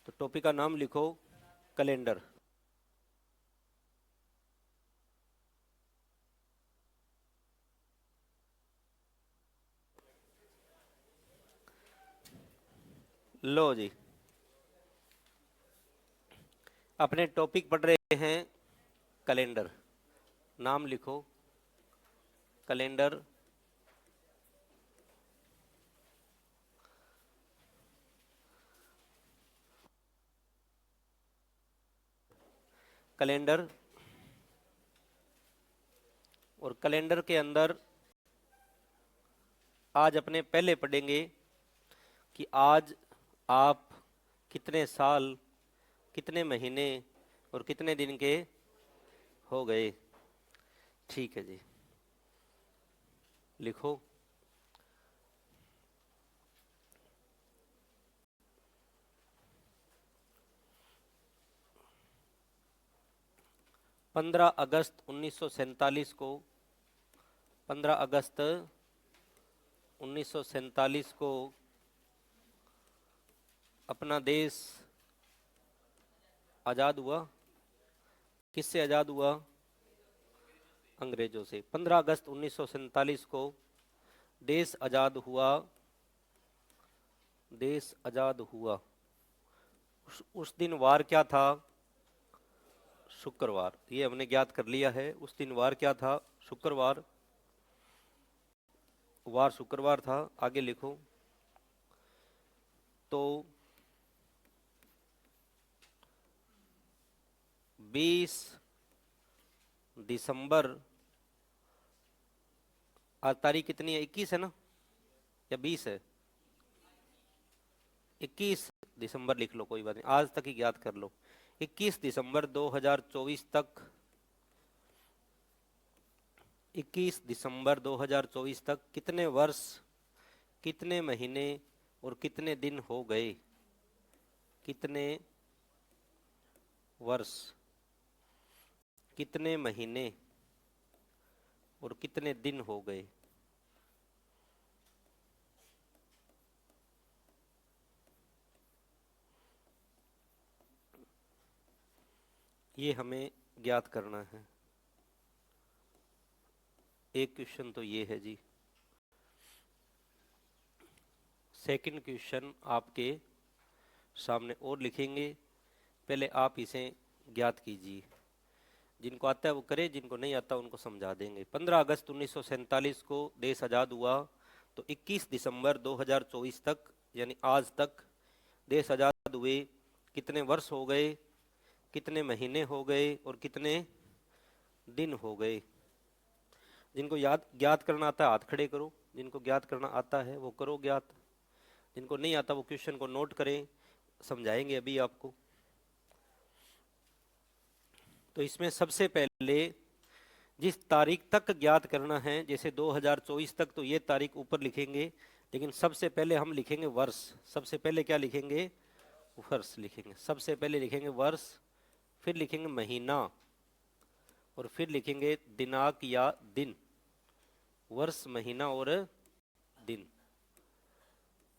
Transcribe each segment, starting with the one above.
तो टॉपिक का नाम लिखो कैलेंडर। लो जी, अपने टॉपिक पढ़ रहे हैं कैलेंडर। नाम लिखो कैलेंडर। कैलेंडर और कैलेंडर के अंदर आज अपने पहले पढ़ेंगे कि आज आप कितने साल, कितने महीने और कितने दिन के हो गए। ठीक है जी, लिखो। 15 अगस्त 1947 को 15 अगस्त 1947 को अपना देश आज़ाद हुआ। किससे आज़ाद हुआ? अंग्रेजों से। 15 अगस्त 1947 को देश आज़ाद हुआ। देश आज़ाद हुआ। उस दिन वार क्या था? शुक्रवार। ये हमने ज्ञात कर लिया है। उस दिन वार क्या था? शुक्रवार। वार शुक्रवार था। आगे लिखो। तो 20 दिसंबर, आज तारीख कितनी है? 21 है ना, या 20 है? 21 दिसंबर लिख लो, कोई बात नहीं, आज तक ही याद कर लो। 21 दिसंबर 2024 तक, 21 दिसंबर 2024 तक कितने वर्ष, कितने महीने और कितने दिन हो गए? कितने वर्ष, कितने महीने और कितने दिन हो गए? ये हमें ज्ञात करना है। एक क्वेश्चन तो ये है जी। सेकंड क्वेश्चन आपके सामने और लिखेंगे, पहले आप इसे ज्ञात कीजिए। जिनको आता है वो करे, जिनको नहीं आता उनको समझा देंगे। 15 अगस्त 1947 को देश आज़ाद हुआ, तो 21 दिसंबर 2024 तक यानी आज तक देश आज़ाद हुए कितने वर्ष हो गए, कितने महीने हो गए और कितने दिन हो गए? जिनको याद ज्ञात करना आता है हाथ खड़े करो। जिनको ज्ञात करना आता है वो करो ज्ञात। जिनको नहीं आता वो क्वेश्चन को नोट करें, समझाएंगे अभी आपको। तो इसमें सबसे पहले जिस तारीख तक ज्ञात करना है, जैसे 2024 तक, तो ये तारीख ऊपर लिखेंगे, लेकिन सबसे पहले हम लिखेंगे वर्ष। सबसे पहले क्या लिखेंगे? वर्ष लिखेंगे। सबसे पहले लिखेंगे वर्ष, फिर लिखेंगे महीना और फिर लिखेंगे दिनांक या दिन। वर्ष, महीना और दिन।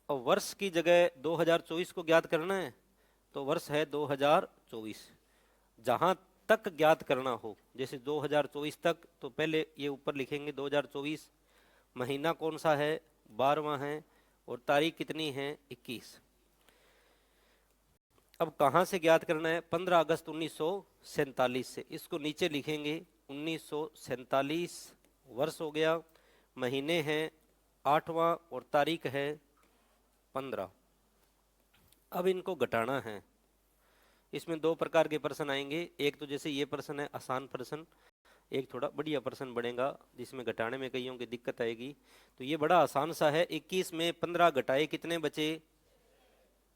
और वर्ष की जगह 2024 को ज्ञात करना है, तो वर्ष है 2024। जहां तक ज्ञात करना हो, जैसे 2024 तक, तो पहले ये ऊपर लिखेंगे 2024। महीना कौन सा है? 12वां है। और तारीख कितनी है? 21। अब कहां से ज्ञात करना है? 15 अगस्त 1947 से। इसको नीचे लिखेंगे। 1947 वर्ष हो गया, महीने हैं 8वां और तारीख है 15। अब इनको घटाना है। इसमें दो प्रकार के प्रश्न आएंगे। एक तो जैसे ये प्रश्न है आसान प्रश्न, एक थोड़ा बढ़िया प्रश्न बनेगा जिसमें घटाने में कईयों की दिक्कत आएगी। तो ये बड़ा आसान सा है। 21 में 15 घटाए कितने बचे?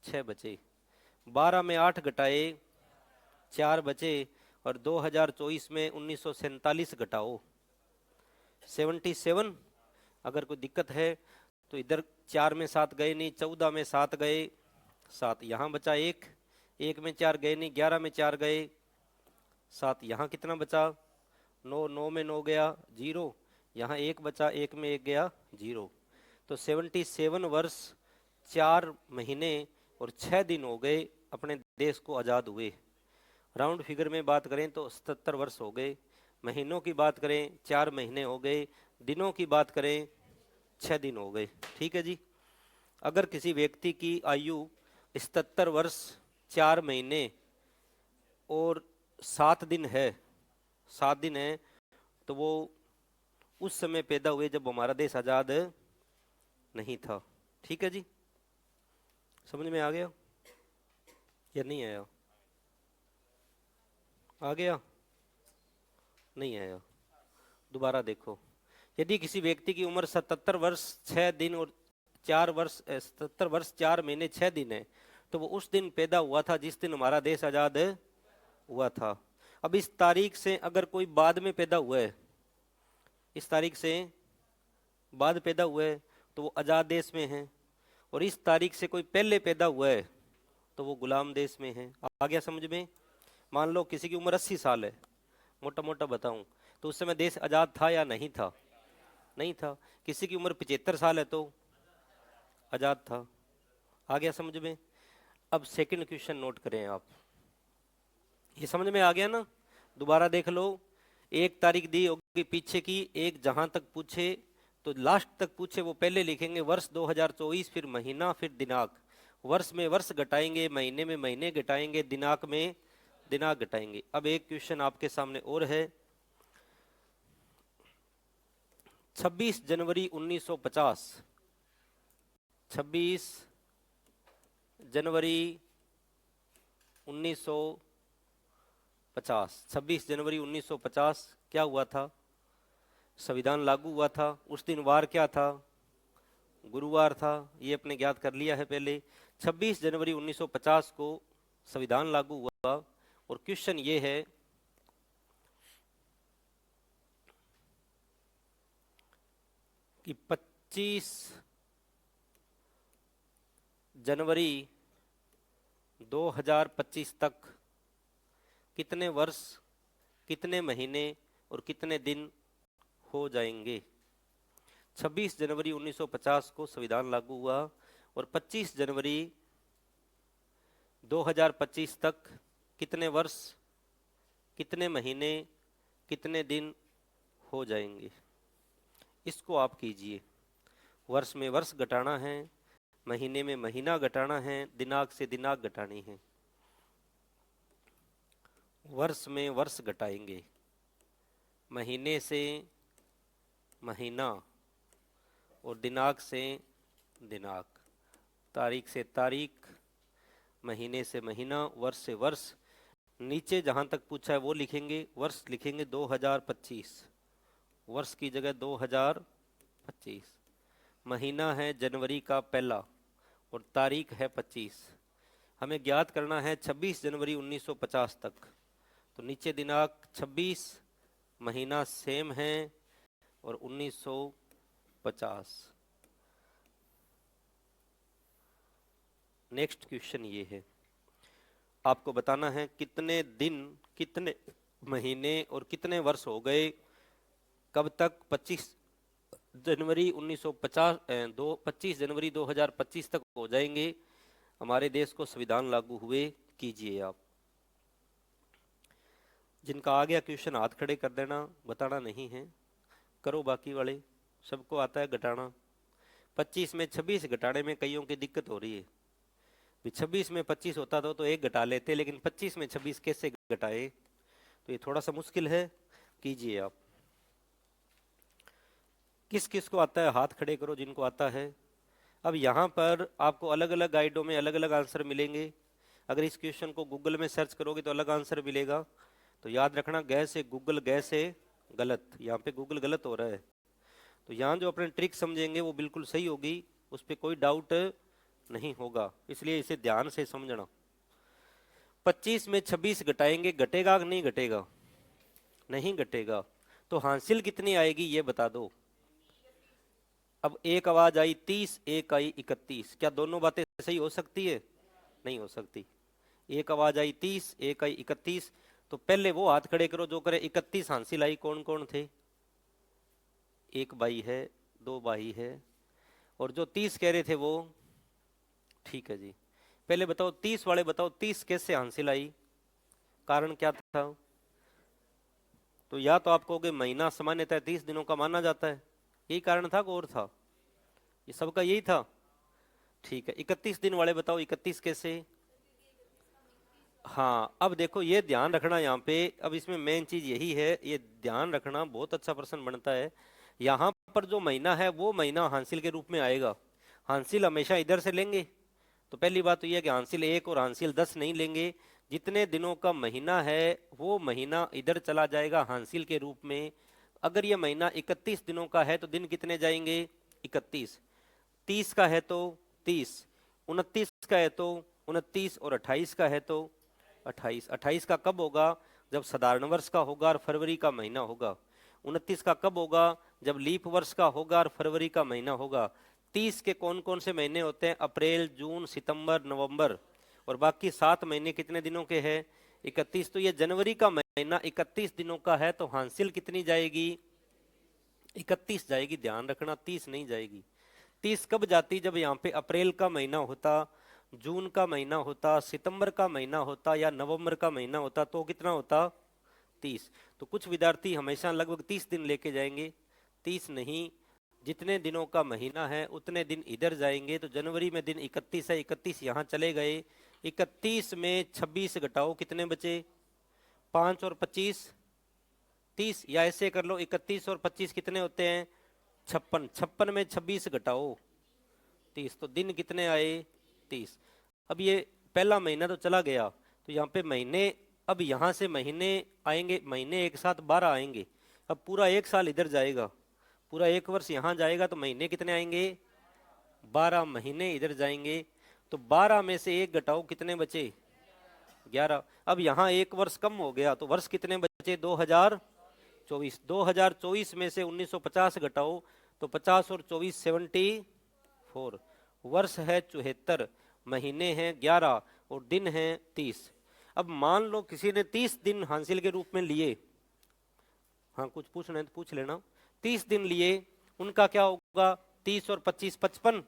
6 बचे। 12 में 8 घटाए 4 बचे। और 2024 में 1947 घटाओ 77। अगर कोई दिक्कत है तो इधर 4 में 7 गए नहीं, 14 में 7 गए 7, यहाँ बचा 1, 1 में 4 गए नहीं, 11 में 4 गए 7, यहाँ कितना बचा? 9, 9 में 9 गया 0, यहाँ 1 बचा, 1 में 1 गया 0। तो 77 वर्ष 4 महीने और 6 दिन हो गए अपने देश को आज़ाद हुए, राउंड फिगर में बात करें तो 77 वर्ष हो गए। महीनों की बात करें 4 महीने हो गए। दिनों की बात करें 6 दिन हो गए। ठीक है जी। अगर किसी व्यक्ति की आयु 77 वर्ष 4 महीने और 7 दिन है, 7 दिन है, तो वो उस समय पैदा हुए जब हमारा देश आज़ाद नहीं था। ठीक है जी, समझ में आ गया या नहीं आया? आ गया? नहीं आया? दोबारा देखो। यदि किसी व्यक्ति की उम्र 77 वर्ष 6 दिन और 4 वर्ष 77 वर्ष 4 महीने 6 दिन है, तो वो उस दिन पैदा हुआ था जिस दिन हमारा देश आज़ाद हुआ था। अब इस तारीख से अगर कोई बाद में पैदा हुआ है, इस तारीख से बाद पैदा हुआ है, तो वो आज़ाद देश में है। और इस तारीख से कोई पहले पैदा हुआ है तो वो गुलाम देश में है। आ गया समझ में? मान लो किसी की उम्र 80 साल है, मोटा मोटा बताऊं, तो उस समय देश आज़ाद था या नहीं था? नहीं था। किसी की उम्र 75 साल है तो आज़ाद था। आ गया समझ में? अब सेकंड क्वेश्चन नोट करें आप। ये समझ में आ गया ना? दोबारा देख लो। एक तारीख दी होगी पीछे की, एक जहां तक पूछे तो लास्ट तक पूछे वो पहले लिखेंगे वर्ष 2024, फिर महीना, फिर दिनांक। वर्ष में वर्ष घटाएंगे, महीने में महीने घटाएंगे, दिनांक में दिनांक घटाएंगे। अब एक क्वेश्चन आपके सामने और है। 26 जनवरी 1950, 26 जनवरी 1950, 26 जनवरी 1950 क्या हुआ था? संविधान लागू हुआ था। उस दिन वार क्या था? गुरुवार था। ये अपने ज्ञात कर लिया है पहले। 26 जनवरी 1950 को संविधान लागू हुआ। और क्वेश्चन ये है कि 25 जनवरी 2025 तक कितने वर्ष, कितने महीने और कितने दिन हो जाएंगे? 26 जनवरी 1950 को संविधान लागू हुआ और 25 जनवरी 2025 तक कितने वर्ष, कितने महीने, कितने दिन हो जाएंगे? इसको आप कीजिए। वर्ष में वर्ष घटाना है, महीने में महीना घटाना है, दिनांक से दिनांक घटानी है। वर्ष में वर्ष घटाएंगे, महीने से महीना और दिनांक से दिनांक, तारीख से तारीख, महीने से महीना, वर्ष से वर्ष। नीचे जहां तक पूछा है वो लिखेंगे, वर्ष लिखेंगे 2025, वर्ष की जगह 2025। महीना है जनवरी का पहला और तारीख है 25। हमें ज्ञात करना है 26 जनवरी 1950 तक। तो नीचे दिनांक 26, महीना सेम है और 1950। नेक्स्ट क्वेश्चन ये है, आपको बताना है कितने दिन, कितने महीने और कितने वर्ष हो गए, कब तक? 25 जनवरी 1950 25 जनवरी 2025 तक हो जाएंगे हमारे देश को संविधान लागू हुए। कीजिए आप। जिनका आ गया क्वेश्चन हाथ खड़े कर देना, बताना नहीं है। करो बाकी वाले, सबको आता है घटाना। 25 में 26 घटाने में कईयों की दिक्कत हो रही है। 26 में 25 होता तो एक घटा लेते, लेकिन 25 में 26 कैसे घटाए? तो ये थोड़ा सा मुश्किल है। कीजिए आप। किस किस को आता है हाथ खड़े करो जिनको आता है। अब यहाँ पर आपको अलग अलग गाइडों में अलग अलग आंसर मिलेंगे। अगर इस क्वेश्चन को गूगल में सर्च करोगे तो अलग आंसर मिलेगा। तो याद रखना, गए से गूगल, गए से गलत। यहाँ पे गूगल गलत हो रहा है। तो यहाँ जो अपने ट्रिक समझेंगे वो बिल्कुल सही होगी, उस पर कोई डाउट नहीं होगा, इसलिए इसे ध्यान से समझना। 25 में 26 घटाएंगे, घटेगा कि नहीं घटेगा? नहीं घटेगा। तो हासिल कितनी आएगी ये बता दो। अब एक आवाज आई 30, एक आई 31, क्या दोनों बातें सही हो सकती है? नहीं हो सकती। एक आवाज आई 30, एक आई 31। तो पहले वो हाथ खड़े करो जो करे 31 हासिल आई। कौन कौन थे? एक बाई है, दो बाई है, और जो 30 कह रहे थे वो। ठीक है जी। पहले बताओ 30 वाले बताओ 30 कैसे हासिल आई, कारण क्या था? तो या तो आप कहोगे महीना सामान्यतः 30 दिनों का माना जाता है, यही कारण था, और था? ये सबका यही था। ठीक है, 31 दिन वाले बताओ 31 कैसे? हाँ, अब देखो ये ध्यान रखना यहाँ पे, अब इसमें मेन चीज यही है, ये ध्यान रखना, बहुत अच्छा प्रश्न बनता है। यहाँ पर जो महीना है वो महीना हासिल के रूप में आएगा। हासिल हमेशा इधर से लेंगे, तो पहली बात तो यह कि हासिल 1 और हासिल 10 नहीं लेंगे। जितने दिनों का महीना है वो महीना इधर चला जाएगा हासिल के रूप में। अगर ये महीना 31 दिनों का है तो दिन कितने जाएंगे? 31। 30 का है तो 30, 29 का है तो 29, और 28 का है तो 28। 28 का कब होगा? जब साधारण वर्ष का होगा और फरवरी का महीना होगा। 29 का कब होगा? जब लीप वर्ष का होगा और फरवरी का महीना होगा। 30 के कौन कौन से महीने होते हैं? अप्रैल, जून, सितंबर, नवंबर, और बाकी 7 महीने कितने दिनों के हैं? 31। तो ये जनवरी का महीना 31 दिनों का है, तो हासिल कितनी जाएगी? 31 जाएगी, ध्यान रखना, 30 नहीं जाएगी। 30 कब जाती? जब यहाँ पे अप्रैल का महीना होता, जून का महीना होता, सितंबर का महीना होता, या नवंबर का महीना होता, तो कितना होता? 30। तो कुछ विद्यार्थी हमेशा लगभग 30 दिन लेके जाएंगे, 30 नहीं, जितने दिनों का महीना है उतने दिन इधर जाएंगे। तो जनवरी में दिन 31 है, 31 यहाँ चले गए। 31 में 26 घटाओ, कितने बचे? 5 और 25 30, या ऐसे कर लो 31 और 25 कितने होते हैं? 56। 56 में 26 घटाओ 30, तो दिन कितने आए? 30। अब ये पहला महीना तो चला गया, तो यहाँ पे महीने, अब यहाँ से महीने आएंगे, महीने एक साथ 12 आएंगे। अब पूरा एक साल इधर जाएगा, पूरा एक वर्ष यहाँ जाएगा, तो महीने कितने आएंगे? 12 महीने इधर जाएंगे। तो 12 में से एक घटाओ, कितने बचे? 11। अब यहाँ एक वर्ष कम हो गया, तो वर्ष कितने बचे? 2024। 2024 में से 1950 घटाओ, तो 50 और 24 74। वर्ष है 74, महीने हैं 11, और दिन हैं 30। अब मान लो किसी ने 30 दिन हासिल के रूप में लिए, हाँ कुछ पूछना है तो पूछ लेना। 30 दिन लिए, उनका क्या होगा? 30 और 25 55,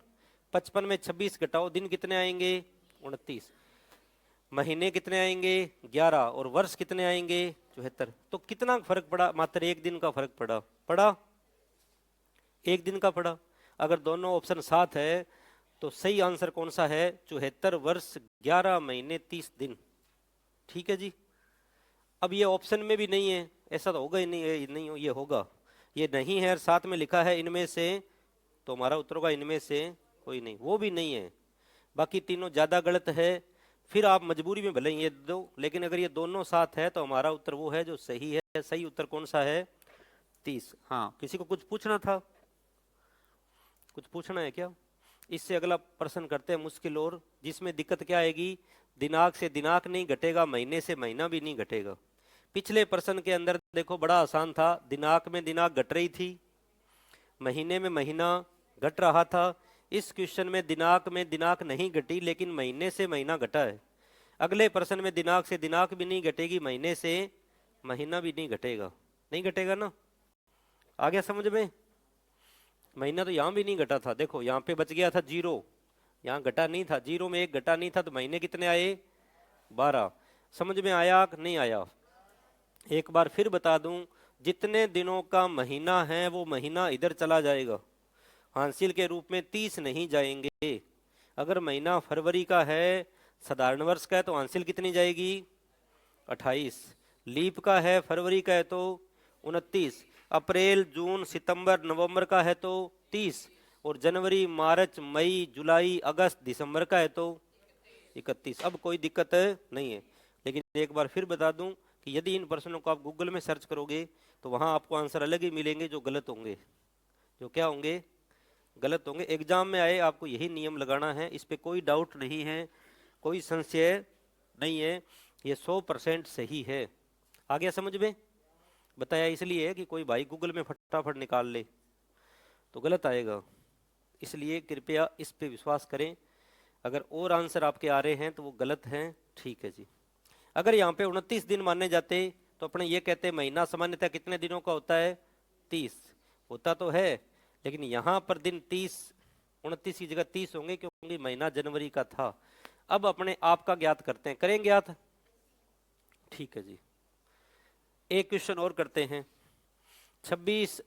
55 में 26 घटाओ, दिन कितने आएंगे? 29। महीने कितने आएंगे? 11, और वर्ष कितने आएंगे? 74। तो कितना फर्क पड़ा? मात्र एक दिन का फर्क पड़ा, एक दिन का पड़ा। अगर दोनों ऑप्शन साथ है तो सही आंसर कौन सा है? 74 वर्ष 11 महीने 30 दिन। ठीक है जी। अब ये ऑप्शन में भी नहीं है, ऐसा तो होगा ही नहीं, नहीं ये होगा, ये नहीं है और साथ में लिखा है इनमें से, तो हमारा उत्तर होगा इनमें से कोई नहीं, वो भी नहीं है। बाकी तीनों ज्यादा गलत है, फिर आप मजबूरी में भले ये दो, लेकिन अगर ये दोनों साथ है तो हमारा उत्तर वो है जो सही है। सही उत्तर कौन सा है? 30। हाँ, किसी को कुछ पूछना था? कुछ पूछना है क्या? इससे अगला प्रश्न करते हैं मुश्किल और, जिसमें दिक्कत क्या आएगी? दिनांक से दिनांक नहीं घटेगा, महीने से महीना भी नहीं घटेगा। पिछले प्रश्न के अंदर देखो बड़ा आसान था, दिनांक में दिनांक घट रही थी, महीने में महीना घट रहा था। इस क्वेश्चन में दिनांक नहीं घटी, लेकिन महीने से महीना घटा है। अगले प्रश्न में दिनांक से दिनांक भी नहीं घटेगी, महीने से महीना भी नहीं घटेगा। नहीं घटेगा ना? आ गया समझ में? महीना तो यहाँ भी नहीं घटा था, देखो यहाँ पे बच गया था 0, यहाँ घटा नहीं था, 0 में एक घटा नहीं था, तो महीने कितने आए? 12। समझ में आया कि नहीं आया? एक बार फिर बता दूं, जितने दिनों का महीना है वो महीना इधर चला जाएगा, हासिल के रूप में 30 नहीं जाएंगे। अगर महीना फरवरी का है, साधारण वर्ष का है, तो हासिल कितनी जाएगी? 28। लीप का है, फरवरी का है तो 29। अप्रैल, जून, सितंबर, नवंबर का है तो 30, और जनवरी, मार्च, मई, जुलाई, अगस्त, दिसंबर का है तो 31। अब कोई दिक्कत नहीं है। लेकिन एक बार फिर बता दूं कि यदि इन प्रश्नों को आप गूगल में सर्च करोगे तो वहां आपको आंसर अलग ही मिलेंगे, जो गलत होंगे। जो क्या होंगे? गलत होंगे। एग्जाम में आए आपको यही नियम लगाना है, इस पे कोई डाउट नहीं है, कोई संशय नहीं है, ये 100% सही है। आ गया समझ में? बताया इसलिए है कि कोई भाई गूगल में फटाफट निकाल ले तो गलत आएगा, इसलिए कृपया इस पे विश्वास करें। अगर और आंसर आपके आ रहे हैं तो वो गलत हैं। ठीक है जी। अगर यहाँ पे 29 दिन माने जाते तो अपने ये कहते महीना सामान्यतः कितने दिनों का होता है? 30 होता तो है, लेकिन यहाँ पर दिन 30, 29 की जगह 30 होंगे, क्योंकि महीना जनवरी का था। अब अपने आप का ज्ञात करते हैं, करें ज्ञात? ठीक है जी, एक क्वेश्चन और करते हैं। 26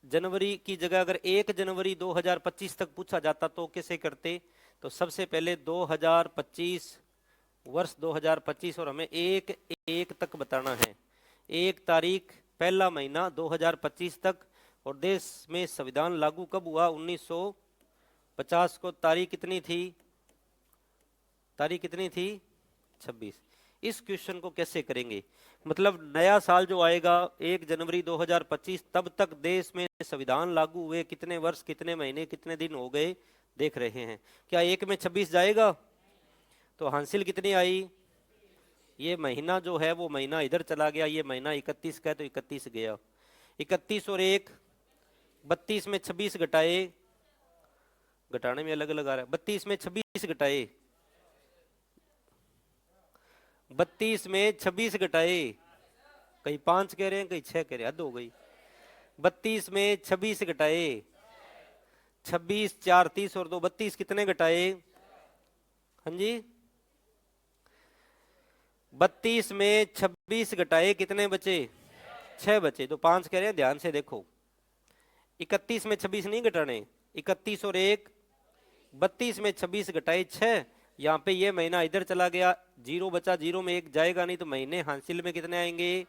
जनवरी की जगह अगर 1 जनवरी 2025 तक पूछा जाता तो कैसे करते? तो सबसे पहले 2025, वर्ष 2025, और हमें 1/1 तक बताना है। 1 तारीख पहला महीना 2025 तक। और देश में संविधान लागू कब हुआ? 1950 को। तारीख कितनी थी? तारीख कितनी थी? 26। इस क्वेश्चन को कैसे करेंगे? मतलब नया साल जो आएगा 1 जनवरी 2025, तब तक देश में संविधान लागू हुए कितने वर्ष, कितने महीने, कितने दिन हो गए देख रहे हैं। क्या 1 में 26 जाएगा? तो हासिल कितनी आई? ये महीना जो है वो महीना इधर चला गया, ये महीना 31 का है तो 31 गया। 31 और 1 32 में 26 घटाए, घटाने में अलग अलग आ रहा है। 32 में 26 घटाए, 32 में 26 घटाए, कहीं 5 कह रहे हैं कहीं 6 कह रहे हैं, हद हो गई। 32 में 26 घटाए, 26 4 30 और 2 32, कितने घटाए? हाँ जी, 32 में 26 घटाए कितने बचे? 6 बचे। तो 5 कह रहे हैं, ध्यान से देखो। 31 में 26 नहीं घटाने, 31 और 1 32 में 26 घटाए 6। यहाँ पे ये महीना इधर चला गया, 0 बचा, 0 में 1 जाएगा नहीं, तो महीने हासिल में कितने आएंगे?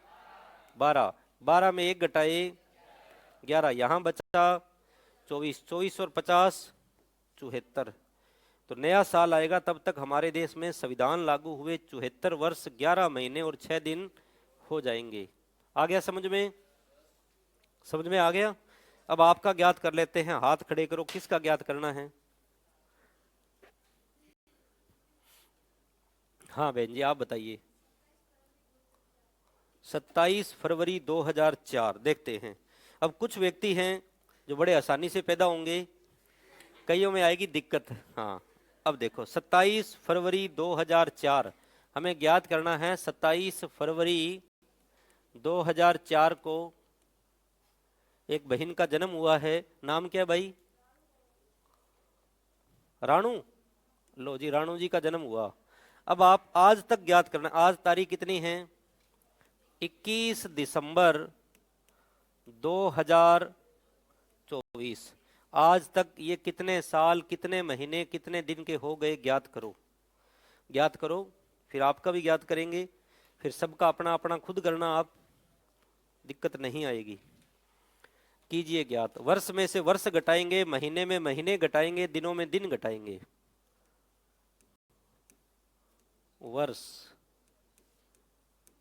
12। 12 में 1 घटाए 11, यहाँ बचा 24। 24 और 50 74। तो नया साल आएगा तब तक हमारे देश में संविधान लागू हुए 74 वर्ष 11 महीने और 6 दिन हो जाएंगे। आ गया समझ में? समझ में आ गया? अब आपका ज्ञात कर लेते हैं, हाथ खड़े करो, किसका ज्ञात करना है? हाँ बहन जी आप बताइए। 27 फरवरी 2004। देखते हैं। अब कुछ व्यक्ति हैं जो बड़े आसानी से पैदा होंगे, कईयों में आएगी दिक्कत। हाँ, अब देखो 27 फरवरी 2004 हमें ज्ञात करना है। 27 फरवरी 2004 को एक बहन का जन्म हुआ है। नाम क्या भाई? रानू। लो जी, रानू जी का जन्म हुआ। अब आप आज तक ज्ञात करना, आज तारीख कितनी है? 21 दिसंबर 2024। आज तक ये कितने साल, कितने महीने, कितने दिन के हो गए, ज्ञात करो। ज्ञात करो, फिर आपका भी ज्ञात करेंगे, फिर सबका अपना अपना खुद करना, आप दिक्कत नहीं आएगी। कीजिए ज्ञात। वर्ष में से वर्ष घटाएंगे, महीने में महीने घटाएंगे, दिनों में दिन घटाएंगे। वर्ष,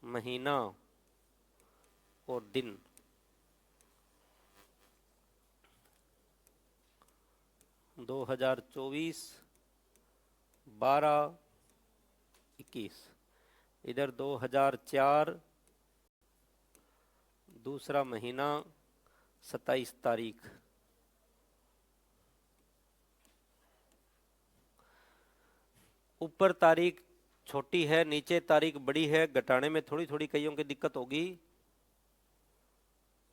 महीना और दिन। दो 2024 12 21, इधर 2004 दूसरा महीना 27 तारीख। ऊपर तारीख छोटी है, नीचे तारीख बड़ी है, घटाने में थोड़ी थोड़ी कईयों की दिक्कत होगी।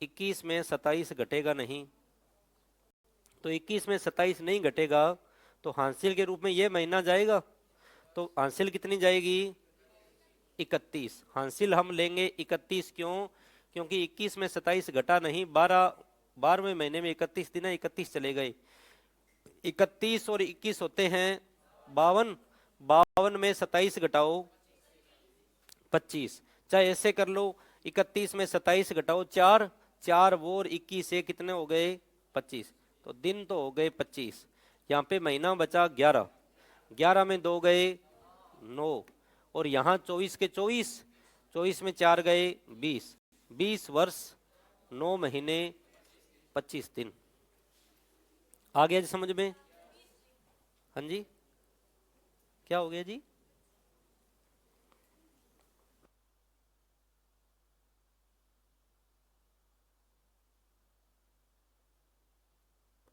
21 में 27 घटेगा नहीं, तो 21 में 27 नहीं घटेगा तो हासिल के रूप में ये महीना जाएगा। तो हासिल कितनी जाएगी? 31। हासिल हम लेंगे 31। क्यों? क्योंकि 21 में 27 घटा नहीं, 12वें महीने में 31 दिन है, 31 चले गए। 31 और 21 होते हैं 52। 52 में 27 घटाओ 25। चाहे ऐसे कर लो, 31 में 27 घटाओ 4, 4 वो और 21 से कितने हो गए? 25। तो दिन तो हो गए 25। यहाँ पे महीना बचा 11। 11 में 2 गए 9, और यहाँ 24 के 24, 24 में 4 गए 20। 20 वर्ष 9 महीने 25 दिन। आ गया जी समझ में? हाँ जी, क्या हो गया जी?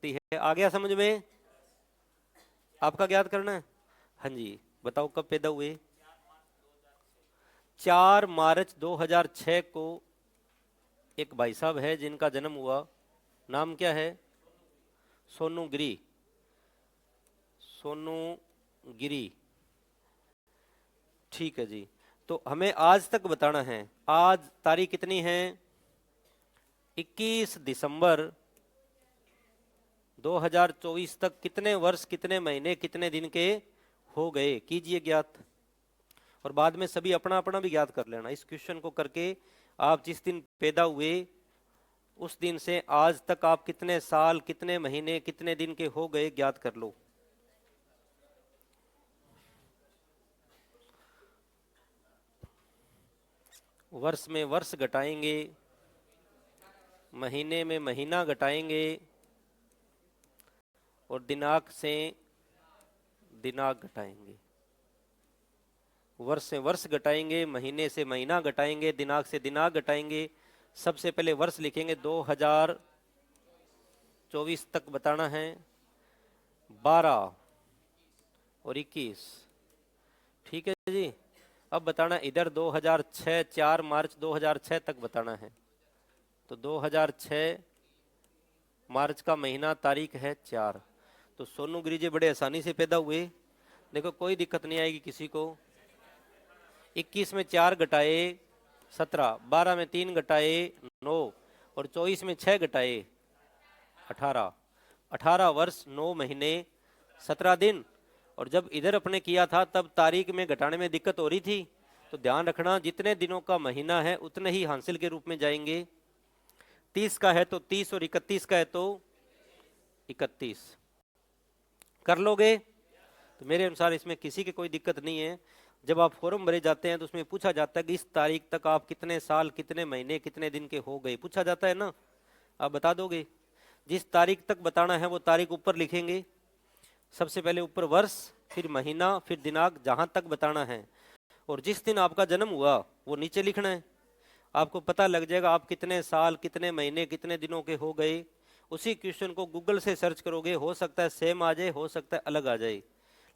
है, आ गया समझ में? आपका ज्ञात करना है। हाँ जी, बताओ कब पैदा हुए? 4 मार्च 2006 को एक भाई साहब है जिनका जन्म हुआ। नाम क्या है? सोनू गिरी। सोनू गिरी। ठीक है जी। तो हमें आज तक बताना है। आज तारीख कितनी है? 21 दिसंबर 2024 तक कितने वर्ष, कितने महीने, कितने दिन के हो गए, कीजिए ज्ञात। और बाद में सभी अपना अपना भी ज्ञात कर लेना। इस क्वेश्चन को करके आप जिस दिन पैदा हुए उस दिन से आज तक आप कितने साल, कितने महीने, कितने दिन के हो गए ज्ञात कर लो। वर्ष में वर्ष घटाएंगे, महीने में महीना घटाएंगे और दिनांक से दिनांक घटाएंगे। वर्ष से वर्ष घटाएंगे, महीने से महीना घटाएंगे, दिनांक से दिनांक घटाएंगे। सबसे पहले वर्ष लिखेंगे, 2024 तक बताना है। 12 और 21, ठीक है जी। अब बताना इधर 2006, 4 मार्च 2006 तक बताना है। तो 2006 मार्च का महीना, तारीख है 4। तो सोनू गिरी जी बड़े आसानी से पैदा हुए, देखो कोई दिक्कत नहीं आएगी किसी को। 21 में 4 घटाए 17, 12 में 3 घटाए 9 और 24 में 6 घटाए 18। 18 वर्ष 9 महीने 17 दिन। और जब इधर अपने किया था तब तारीख में घटाने में दिक्कत हो रही थी, तो ध्यान रखना जितने दिनों का महीना है उतने ही हासिल के रूप में जाएंगे। 30 का है तो 30 और 31 का है तो 31। कर लोगे? तो मेरे अनुसार इसमें किसी की कोई दिक्कत नहीं है। जब आप फॉर्म भरे जाते हैं तो उसमें पूछा जाता है कि इस तारीख तक आप कितने साल, कितने महीने, कितने दिन के हो गए, पूछा जाता है ना। आप बता दोगे। जिस तारीख तक बताना है वो तारीख ऊपर लिखेंगे। सबसे पहले ऊपर वर्ष, फिर महीना, फिर दिनांक, जहां तक बताना है। और जिस दिन आपका जन्म हुआ वो नीचे लिखना है। आपको पता लग जाएगा आप कितने साल, कितने महीने, कितने दिनों के हो गए। उसी क्वेश्चन को गूगल से सर्च करोगे, हो सकता है सेम आ जाए, हो सकता है अलग आ जाए,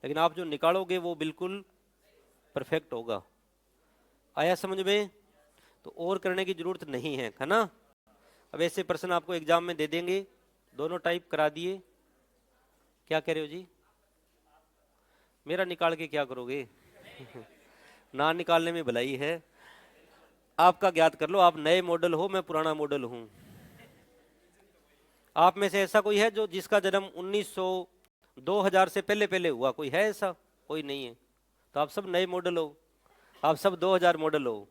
लेकिन आप जो निकालोगे वो बिल्कुल परफेक्ट होगा। आया समझ में? तो और करने की जरूरत नहीं है ना। अब ऐसे प्रश्न आपको एग्जाम में दे देंगे, दोनों टाइप करा दिए। क्या कह रहे हो जी? मेरा निकाल के क्या करोगे? ना निकालने में भलाई है। आपका ज्ञात कर लो। आप नए मॉडल हो, मैं पुराना मॉडल हूं। आप में से ऐसा कोई है जो जिसका जन्म 1900 2000 से पहले पहले हुआ? कोई है ऐसा? कोई नहीं है। तो आप सब नए मॉडल हो, आप सब 2000 मॉडल हो,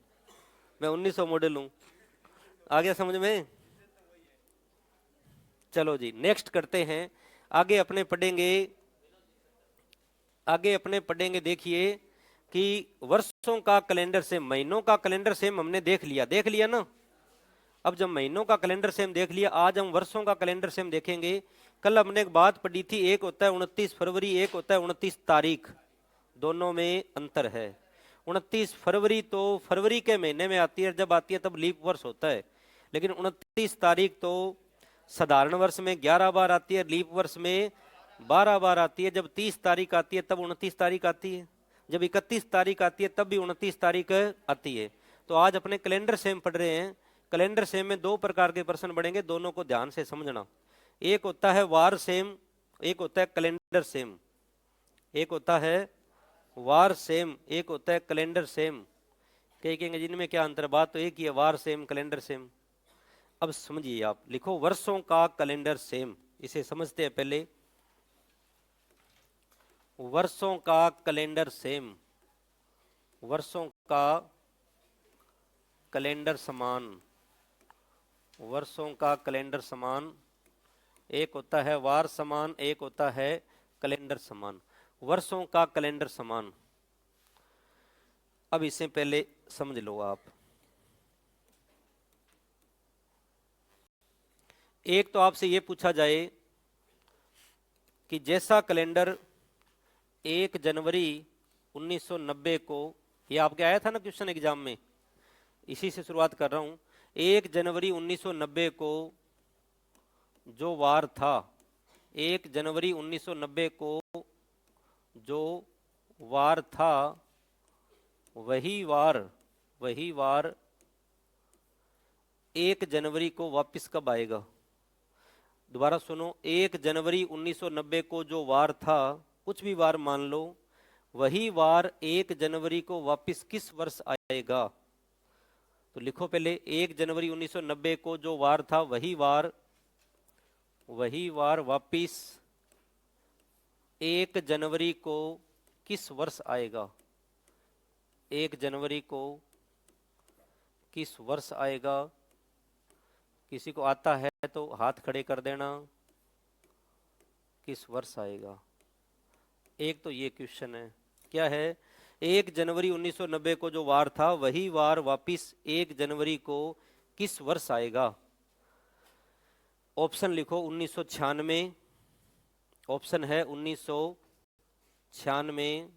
मैं 1900 मॉडल हूं। आ गया समझ में? चलो जी नेक्स्ट करते हैं। आगे अपने पढ़ेंगे, आगे अपने पढ़ेंगे। देखिए कि वर्षों का कैलेंडर सेम, महीनों का कैलेंडर सेम हमने देख लिया ना। अब जब महीनों का कैलेंडर सेम देख लिया, आज हम वर्षों का कैलेंडर सेम देखेंगे। कल हमने एक बात पढ़ी थी, एक होता है 29 फरवरी, एक होता है 29 तारीख, दोनों में अंतर है। 29 फरवरी तो फरवरी के महीने में आती है, जब आती है तब लीप वर्ष होता है। लेकिन 29 तारीख तो साधारण वर्ष में 11 बार आती है, लीप वर्ष में 12 बार आती है। जब 30 तारीख आती है तब 29 तारीख आती है, जब 31 तारीख आती है तब भी 29 तारीख आती है। तो आज अपने कैलेंडर सेम पढ़ रहे हैं। कैलेंडर सेम में दो प्रकार के प्रश्न बढ़ेंगे, दोनों को ध्यान से समझना। एक होता है वार सेम, एक होता है कैलेंडर सेम। एक होता है वार सेम, एक होता है कैलेंडर सेम। कहेंगे जिनमें क्या अंतर? बात तो एक ही है, वार सेम, कैलेंडर सेम। अब समझिए, आप लिखो वर्षों का कैलेंडर सेम। इसे समझते हैं पहले। वर्षों का कैलेंडर सेम, वर्षों का कैलेंडर समान, वर्षों का कैलेंडर समान। एक होता है वार समान, एक होता है कैलेंडर समान। वर्षों का कैलेंडर समान। अब इसे पहले समझ लो आप। एक तो आपसे यह पूछा जाए कि जैसा कैलेंडर 1 जनवरी 1990 को, यह आपके आया था ना क्वेश्चन एग्जाम में, इसी से शुरुआत कर रहा हूं। 1 जनवरी 1990 को जो वार था, 1 जनवरी 1990 को जो वार था, वही वार 1 जनवरी को वापस कब आएगा? दोबारा सुनो, 1 जनवरी 1990 को जो वार था, कुछ भी वार मान लो, वही वार 1 जनवरी को वापस किस वर्ष आएगा? तो लिखो पहले 1 जनवरी 1990 को जो वार था वही वार वापस 1 जनवरी को किस वर्ष आएगा? 1 जनवरी को किस वर्ष आएगा? किसी को आता है तो हाथ खड़े कर देना। किस वर्ष आएगा? एक तो ये क्वेश्चन है। क्या है? 1 जनवरी 1990 को जो वार था वही वार वापिस 1 जनवरी को किस वर्ष आएगा? ऑप्शन लिखो 1996, ऑप्शन है 1996,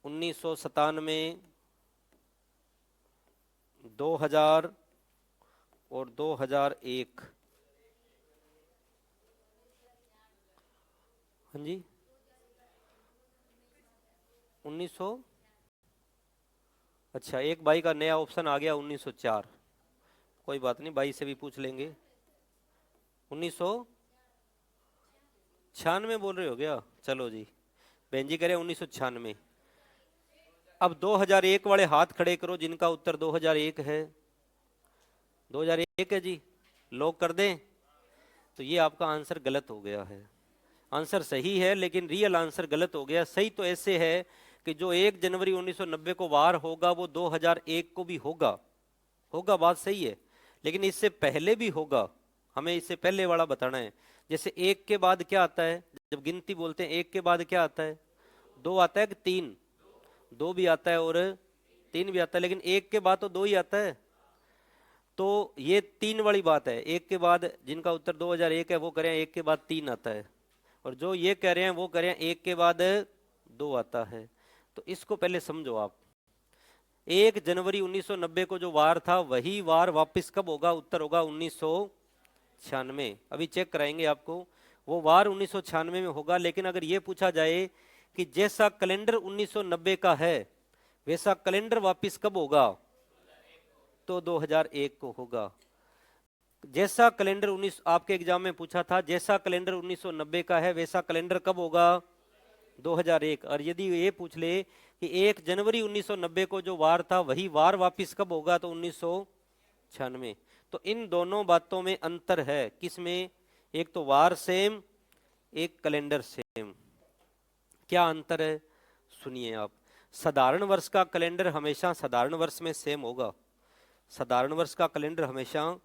1997, 2000 और 2001। हाँ जी, 1900। अच्छा, एक भाई का नया ऑप्शन आ गया 1904। कोई बात नहीं, भाई से भी पूछ लेंगे। 1996 बोल रहे हो क्या? चलो जी, बहन जी कह रहे 1996। अब 2001 वाले हाथ खड़े करो जिनका उत्तर 2001 है। 2001 है जी, लॉक कर दें? तो ये आपका आंसर गलत हो गया है। आंसर सही है लेकिन रियल आंसर गलत हो गया। सही तो ऐसे है कि जो 1 जनवरी 1990 को वार होगा वो 2001 को भी होगा। बात सही है, लेकिन इससे पहले भी होगा। हमें इससे पहले वाला बताना है। जैसे 1 के बाद क्या आता है? जब गिनती बोलते हैं 1 के बाद क्या आता है? 2 आता है कि 3? 2 भी आता है और 3 भी आता है, लेकिन 1 के बाद तो 2 ही आता है। तो ये 3 वाली बात है। 1 के बाद जिनका उत्तर 2001 है वो कह रहे हैं 1 के बाद 3 आता है, और जो ये कह रहे हैं वो कह रहे हैं 1 के बाद 2 आता है। तो इसको पहले समझो आप। 1 जनवरी 1990 को जो वार था वही वार वापस कब होगा? उत्तर होगा 1996। अभी चेक कराएंगे आपको। वो वार 1996 में होगा, लेकिन अगर ये पूछा जाए कि जैसा कैलेंडर 1990 का है वैसा कैलेंडर वापस कब होगा, तो 2001 को होगा। जैसा कैलेंडर 19 आपके एग्जाम में पूछा था, जैसा कैलेंडर 1990 का है वैसा कैलेंडर कब होगा? 2001। और यदि ये पूछ ले कि 1 जनवरी 1990 को जो वार था वही वार वापस कब होगा, तो 1996। तो इन दोनों बातों में अंतर है। किसमें? एक तो वार सेम, एक कैलेंडर सेम। क्या अंतर है? सुनिए आप। साधारण वर्ष का कैलेंडर हमेशा साधारण वर्ष में सेम होगा। साधारण वर्ष का कैलेंडर हमेशा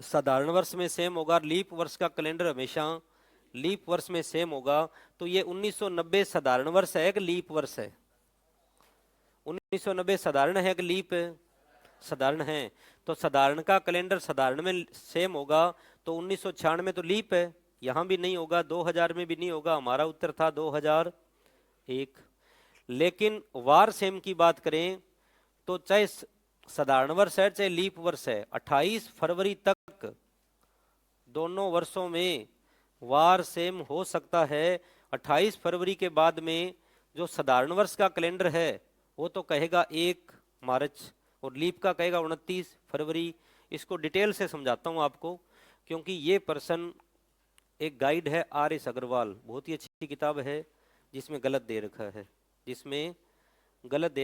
साधारण वर्ष में सेम होगा। लीप वर्ष का कैलेंडर हमेशा लीप वर्ष में सेम होगा। तो ये 1990 साधारण वर्ष है कि लीप वर्ष है? 1990 साधारण है कि लीप? साधारण है। तो साधारण का कैलेंडर साधारण में सेम होगा। तो 1996 तो लीप है, यहां भी नहीं होगा, 2000 में भी नहीं होगा। हमारा उत्तर था 2001। लेकिन वार सेम की बात करें तो चाहे साधारण वर्ष है चाहे लीप वर्ष है, 28 फरवरी तक दोनों वर्षों में वार सेम हो सकता है। 28 फरवरी के बाद में जो साधारण वर्ष का कैलेंडर है वो तो कहेगा 1 मार्च, और लीप का कहेगा 29 फरवरी। इसको डिटेल से समझाता हूँ आपको, क्योंकि ये पर्सन एक गाइड है आर एस अग्रवाल, बहुत ही अच्छी किताब है जिसमें गलत दे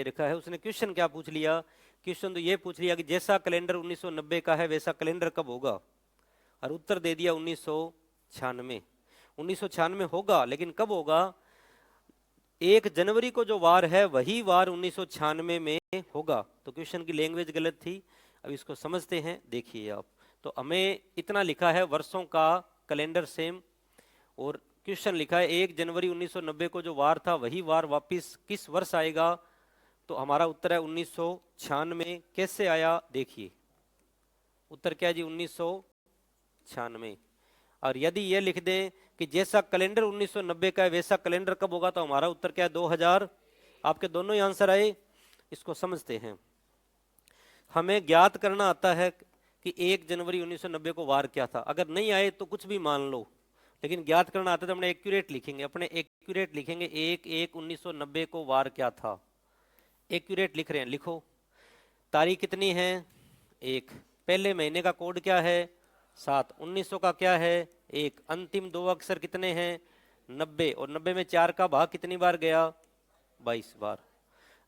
रखा है। उसने क्वेश्चन क्या पूछ लिया? क्वेश्चन तो ये पूछ लिया कि जैसा कैलेंडर 1990 का है वैसा कैलेंडर कब होगा, और उत्तर दे दिया 1996। 1996 होगा, लेकिन कब होगा? 1 जनवरी को जो वार है वही वार 1996 में होगा। तो क्वेश्चन की लैंग्वेज गलत थी। अब इसको समझते हैं, देखिए आप। तो हमें इतना लिखा है वर्षों का कैलेंडर सेम, और क्वेश्चन लिखा है 1 जनवरी 1990 को जो वार था वही वार वापिस किस वर्ष आएगा। तो हमारा उत्तर है 1996। कैसे आया देखिए, उत्तर क्या है जी? 1996। और यदि ये लिख दें कि जैसा कैलेंडर 1990 का है वैसा कैलेंडर कब होगा, तो हमारा उत्तर क्या है? 2000। आपके दोनों ही आंसर आए। इसको समझते हैं। हमें ज्ञात करना आता है कि 1 जनवरी 1990 को वार क्या था। अगर नहीं आए तो कुछ भी मान लो, लेकिन ज्ञात करना आता है तो अपने एक्यूरेट लिखेंगे। 1/1/1990 को वार क्या था। एक्यूरेट लिख रहे हैं, लिखो। तारीख कितनी है? 1। पहले महीने का कोड क्या है? 7। 1900 का क्या है? 1। अंतिम 2 अक्षर कितने हैं? 90, और 90 में 4 का भाग कितनी बार गया? 22 बार।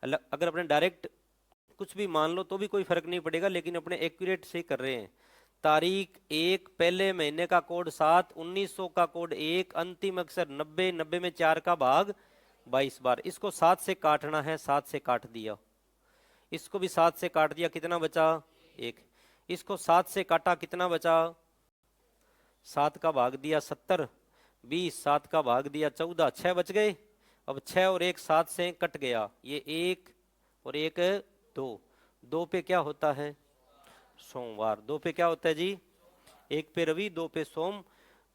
अगर अपने डायरेक्ट कुछ भी मान लो तो भी कोई फर्क नहीं पड़ेगा, लेकिन अपने एक्यूरेट से कर रहे हैं। तारीख 1, पहले महीने का कोड 7, 1900 का कोड 1, अंतिम अक्षर 90, 90 में 4 का भाग 22 बार। इसको 7 से काटना है, 7 से काट दिया। इसको भी 7 से काट दिया, कितना बचा? 1। इसको 7 से काटा, कितना बचा? 7 का भाग दिया 70, 20, 7 का भाग दिया 14, 6 बच गए। अब 6 और 1 7 से कट गया, ये 1 और 1 2, 2 पे क्या होता है? सोमवार। 2 पे क्या होता है जी? 1 पे रवि, 2 पे सोम।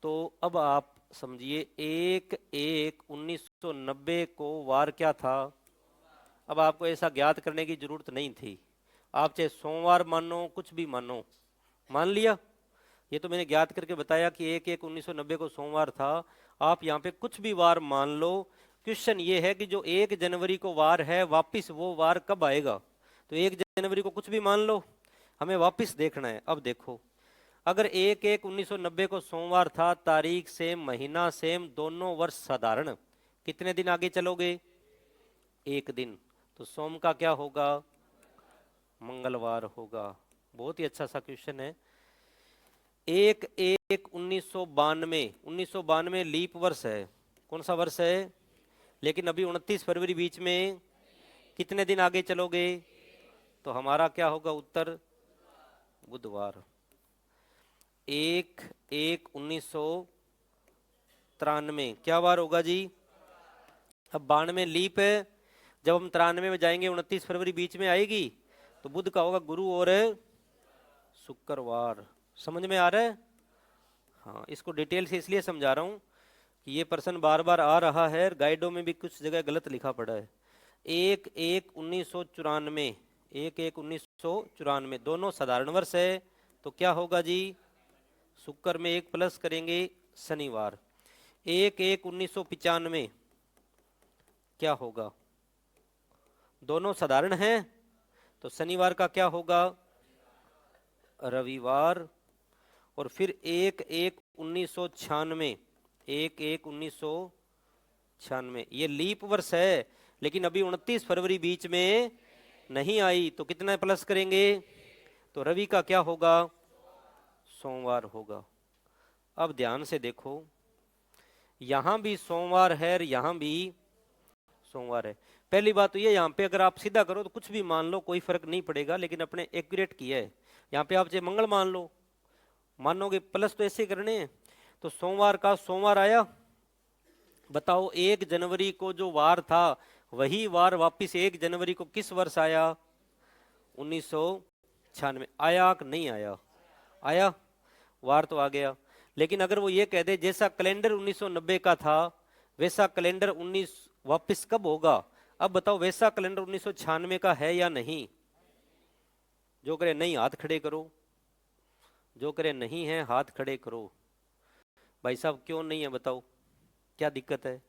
तो अब आप समझिए 1/1/1990 को वार क्या था? अब आपको ऐसा ज्ञात करने की जरूरत नहीं थी, आप चाहे सोमवार मानो, कुछ भी मानो, मान लिया। ये तो मैंने ज्ञात करके बताया कि 1/1/1990 को सोमवार था। आप यहाँ पे कुछ भी वार मान लो। क्वेश्चन ये है कि जो 1 जनवरी को वार है, वापिस वो वार कब आएगा? तो 1 जनवरी को कुछ भी मान लो, हमें वापिस देखना है। अब देखो, अगर 1/1/1990 को सोमवार था, तारीख सेम, महीना सेम, दोनों वर्ष साधारण, कितने दिन आगे चलोगे? 1 दिन। तो सोम का क्या होगा? मंगलवार होगा। बहुत ही अच्छा सा क्वेश्चन है। 1/1/1992, 1992 लीप वर्ष है। कौन सा वर्ष है? लेकिन अभी 29 फरवरी बीच में, कितने दिन आगे चलोगे? तो हमारा क्या होगा उत्तर? बुधवार। 1/1/1993 क्या वार होगा जी? अब 92 लीप है, जब हम 93 में जाएंगे 29 फरवरी बीच में आएगी, तो बुध का होगा गुरु और शुक्रवार। समझ में आ रहा है? हाँ, इसको डिटेल से इसलिए समझा रहा हूँ कि ये प्रश्न बार बार आ रहा है, गाइडों में भी कुछ जगह गलत लिखा पड़ा है। 1/1/1994, 1/1/1994 दोनों साधारण वर्ष है, तो क्या होगा जी? शुक्र में 1 प्लस करेंगे, शनिवार। 1/1/1995 क्या होगा? दोनों साधारण हैं, तो शनिवार का क्या होगा? रविवार। और फिर 1/1/1996, 1/1/1996 ये लीप वर्ष है, लेकिन अभी 29 फरवरी बीच में नहीं आई, तो कितना प्लस करेंगे? तो रवि का क्या होगा? सोमवार होगा। अब ध्यान से देखो, यहां भी सोमवार है और यहां भी सोमवार है। पहली बात तो ये, यहाँ पे अगर आप सीधा करो तो कुछ भी मान लो, कोई फर्क नहीं पड़ेगा, लेकिन अपने एक्यूरेट किया है। यहाँ पे आप चाहे मंगल मान लो, मानोगे प्लस तो ऐसे करने हैं। तो सोमवार का सोमवार आया। बताओ 1 जनवरी को जो वार था, वही वार वापिस 1 जनवरी को किस वर्ष आया? 1996। आया कि नहीं आया? आया, वार तो आ गया। लेकिन अगर वो ये कह दे जैसा कैलेंडर 1990 का था, वैसा कैलेंडर 19 वापिस कब होगा? अब बताओ वैसा कैलेंडर 1996 का है या नहीं? जो करे नहीं हाथ खड़े करो, जो करे नहीं है हाथ खड़े करो। भाई साहब क्यों नहीं है बताओ, क्या दिक्कत है?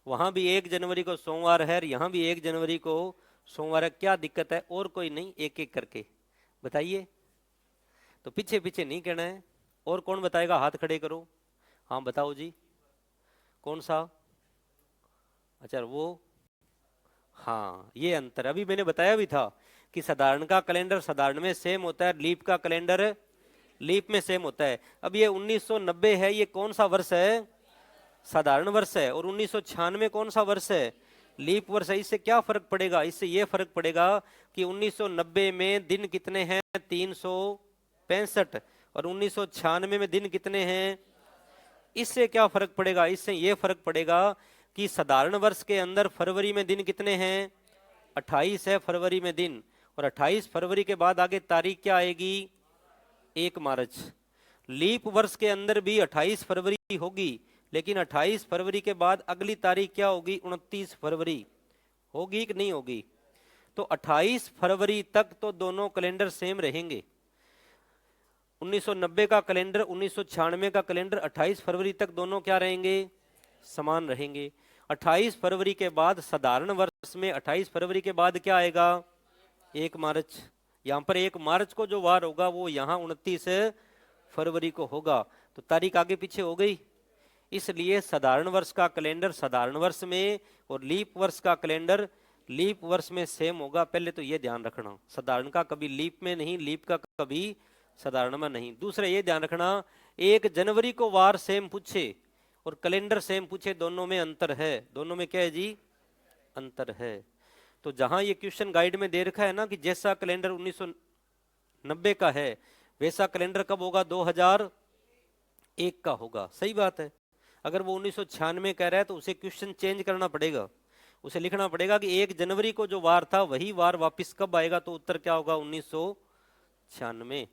वहां भी 1 जनवरी को सोमवार है, यहां भी 1 जनवरी को सोमवार है, क्या दिक्कत है? और कोई नहीं, एक एक करके बताइए। तो पीछे पीछे नहीं कहना है। और कौन बताएगा? हाथ खड़े करो। हाँ बताओ जी, कौन सा? अच्छा वो, हाँ ये अंतर अभी मैंने बताया भी था कि साधारण का कैलेंडर साधारण में सेम होता है, लीप का कैलेंडर लीप में सेम होता है। अब ये 1990 है, ये कौन सा वर्ष है? साधारण वर्ष है। और 1996 कौन सा वर्ष है? लीप वर्ष है। इससे क्या फर्क पड़ेगा? इससे ये फर्क पड़ेगा कि 1990 में दिन कितने हैं? 365। और 1996 में दिन कितने हैं? इससे क्या फर्क पड़ेगा? इससे ये फर्क पड़ेगा कि साधारण वर्ष के अंदर फरवरी में दिन कितने हैं? 28 है फरवरी में दिन। और 28 फरवरी के बाद आगे तारीख क्या आएगी? 1 मार्च। लीप वर्ष के अंदर भी 28 फरवरी होगी, लेकिन 28 फरवरी के बाद अगली तारीख क्या होगी? 29 फरवरी होगी कि नहीं होगी? तो 28 फरवरी तक तो दोनों कैलेंडर सेम रहेंगे। 1990 का कैलेंडर, 1996 का कैलेंडर, 28 फरवरी तक दोनों क्या रहेंगे? समान रहेंगे। 28 फरवरी के बाद साधारण वर्ष में 28 फरवरी के बाद क्या आएगा? 1 मार्च। यहां पर 1 मार्च को जो वार होगा वो यहां 29 फरवरी को होगा। तो तारीख आगे पीछे हो गई। इसलिए साधारण वर्ष का कैलेंडर साधारण वर्ष में और लीप वर्ष का कैलेंडर लीप वर्ष में सेम होगा। पहले तो ये ध्यान रखना, साधारण का कभी लीप में नहीं, लीप का कभी साधारण में नहीं। दूसरा ये ध्यान रखना, 1 जनवरी को वार सेम पूछे और कैलेंडर सेम पूछे, दोनों में अंतर है। दोनों में क्या है जी? अंतर है। तो जहां ये क्वेश्चन गाइड में दे रखा है ना कि जैसा कैलेंडर 1990 का है वैसा कैलेंडर कब होगा? 2001 का होगा। सही बात है। अगर वो 1996 कह रहा है तो उसे क्वेश्चन चेंज करना पड़ेगा, उसे लिखना पड़ेगा कि 1 जनवरी को जो वार था वही वार वापस कब आएगा, तो उत्तर क्या होगा? 1996।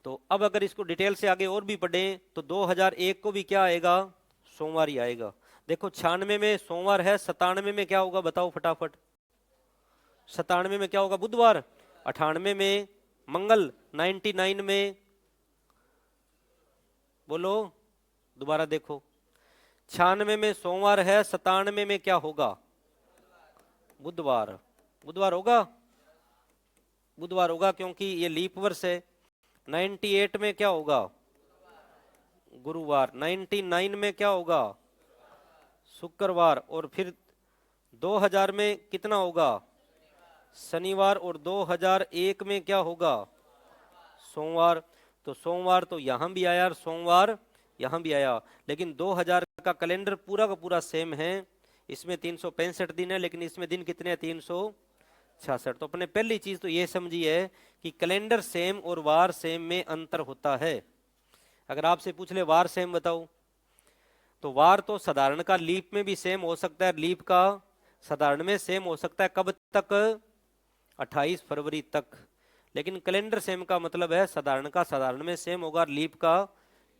तो अब अगर इसको डिटेल से आगे और भी पढ़ें तो 2001 को भी क्या आएगा? सोमवार ही आएगा। देखो 96 में सोमवार है, 97 में क्या होगा बताओ फटाफट? 97 में क्या होगा? बुधवार। 98 में मंगल। 99 में बोलो, दोबारा देखो। 96 में सोमवार है, 97 में क्या होगा? बुधवार। बुधवार होगा, बुधवार होगा क्योंकि ये लीप वर्ष है। 98 में क्या होगा? गुरुवार। 99 में क्या होगा? शुक्रवार। और फिर 2000 में कितना होगा? शनिवार। और 2001 में क्या होगा? सोमवार। तो सोमवार तो यहां भी आया और सोमवार यहां भी आया, लेकिन 2000 का कैलेंडर पूरा का पूरा सेम है। इसमें 365 दिन है, लेकिन इसमें दिन कितने हैं? 366। तो अपने पहली चीज तो ये समझी है कि कैलेंडर सेम और वार सेम में अंतर होता है। अगर आपसे पूछ ले वार सेम बताओ, तो वार तो साधारण का लीप में भी सेम हो सकता है, लीप का साधारण में सेम हो सकता है। कब तक? 28 फरवरी तक। लेकिन कैलेंडर सेम का मतलब है साधारण का साधारण में सेम होगा, लीप का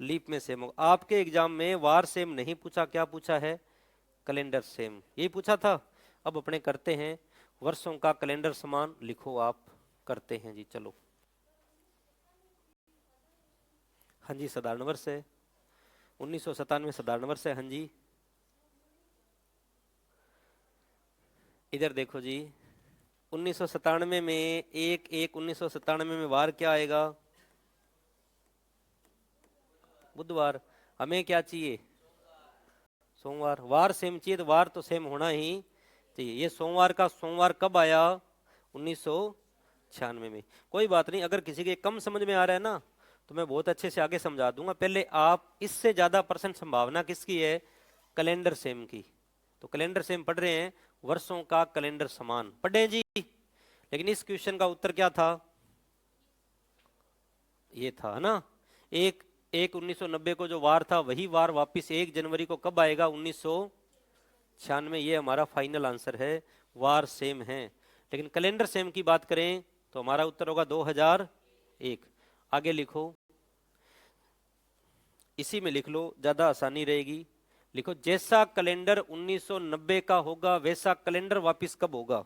लीप में सेम होगा। आपके एग्जाम में वार सेम नहीं पूछा, क्या पूछा है? कैलेंडर सेम, यही पूछा था। अब अपने करते हैं वर्षों का कैलेंडर समान। लिखो आप, करते हैं जी। चलो, हाँ जी साधारण वर्ष है। 1997 साधारण वर्ष है। हाँ जी, इधर देखो जी। 1997 में 1/1/1997 में वार क्या आएगा? बुधवार। हमें क्या चाहिए? सोमवार। वार सेम चाहिए तो वार तो सेम होना ही चाहिए। ये सोमवार का सोमवार कब आया? 1996 में। कोई बात नहीं, अगर किसी के कम समझ में आ रहा है ना तो मैं बहुत अच्छे से आगे समझा दूंगा। पहले आप, इससे ज्यादा % संभावना किसकी है? कैलेंडर सेम की। तो कैलेंडर सेम पढ़ रहे हैं, वर्षों का कैलेंडर समान पढ़े जी। लेकिन इस क्वेश्चन का उत्तर क्या था? ये था ना, 1/1/1990 को जो वार था वही वार वापिस 1 जनवरी को कब आएगा? 1996। ये हमारा फाइनल आंसर है, वार सेम है। लेकिन कैलेंडर सेम की बात करें तो हमारा उत्तर होगा 2001। आगे लिखो, इसी में लिख लो, ज्यादा आसानी रहेगी। लिखो, जैसा कैलेंडर 1990 का होगा वैसा कैलेंडर वापिस कब होगा?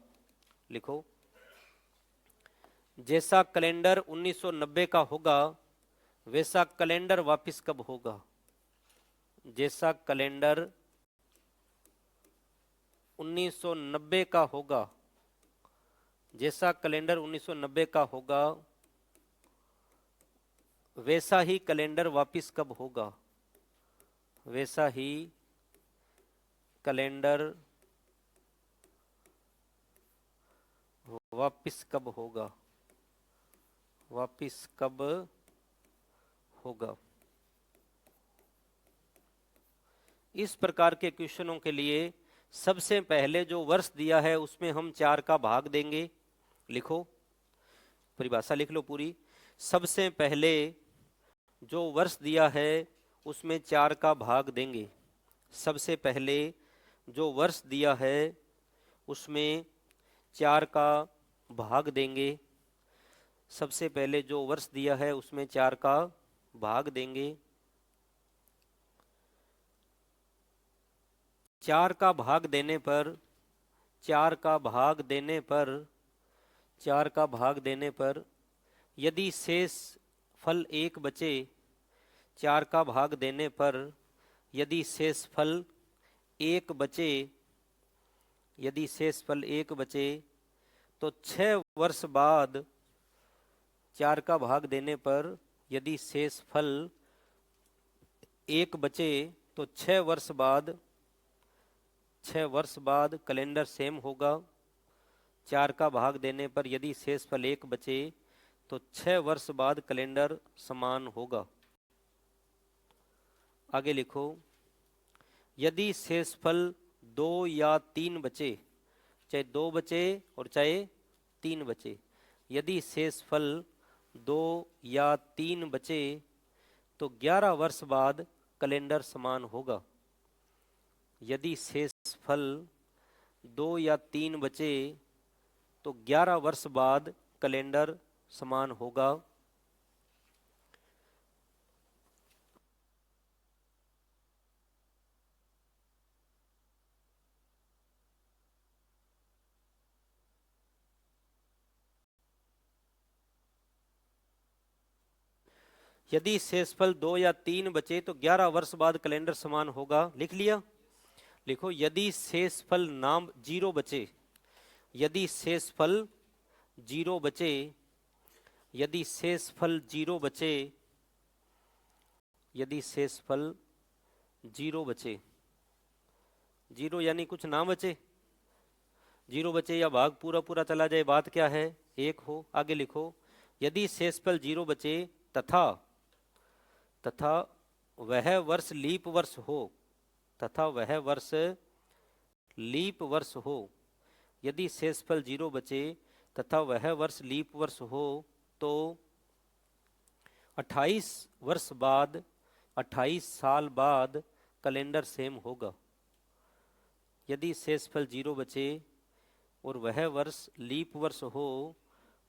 लिखो, जैसा कैलेंडर 1990 का होगा वैसा कैलेंडर वापिस कब होगा? जैसा कैलेंडर 1990 का होगा, जैसा कैलेंडर 1990 का होगा वैसा ही कैलेंडर वापिस कब होगा? वैसा ही कैलेंडर वापिस कब होगा? वापिस कब होगा? इस प्रकार के क्वेश्चनों के लिए सबसे पहले जो वर्ष दिया है उसमें हम 4 का भाग देंगे। लिखो, परिभाषा लिख लो पूरी। सबसे पहले जो वर्ष दिया है उसमें 4 का भाग देंगे। सबसे पहले जो वर्ष दिया है उसमें 4 का भाग देंगे। सबसे पहले जो वर्ष दिया है उसमें 4 का भाग देंगे। 4 का भाग देने पर 4 का भाग देने पर 4 का भाग देने पर यदि शेष फल 1 बचे, 4 का भाग देने पर यदि शेष फल 1 बचे, यदि शेष फल 1 बचे तो 6 वर्ष बाद 4 का भाग देने पर यदि शेष फल 1 बचे तो 6 वर्ष बाद कैलेंडर सेम होगा। 4 का भाग देने पर यदि शेषफल 1 बचे तो 6 वर्ष बाद कैलेंडर समान होगा। आगे लिखो, यदि शेषफल 2 या 3 बचे, चाहे 2 बचे और चाहे 3 बचे, यदि शेषफल 2 या 3 बचे तो 11 वर्ष बाद कैलेंडर समान होगा। यदि शेषफल 2 या 3 बचे तो 11 वर्ष बाद कैलेंडर समान होगा। यदि शेषफल 2 या 3 बचे तो 11 वर्ष बाद कैलेंडर समान होगा। लिख लिया? लिखो, यदि शेषफल नाम 0 बचे, यदि शेषफल 0 बचे, यदि शेषफल 0 बचे, यदि शेषफल 0 बचे, 0 यानी कुछ ना बचे, 0 बचे या भाग पूरा पूरा चला जाए, बात क्या है? 1 हो। आगे लिखो, यदि शेषफल 0 बचे तथा वह वर्ष लीप वर्ष हो, तथा वह वर्ष लीप वर्ष हो, यदि शेषफल 0 बचे तथा वह वर्ष लीप वर्ष हो तो 28 वर्ष बाद, 28 साल बाद कैलेंडर सेम होगा। यदि शेषफल 0 बचे और वह वर्ष लीप वर्ष हो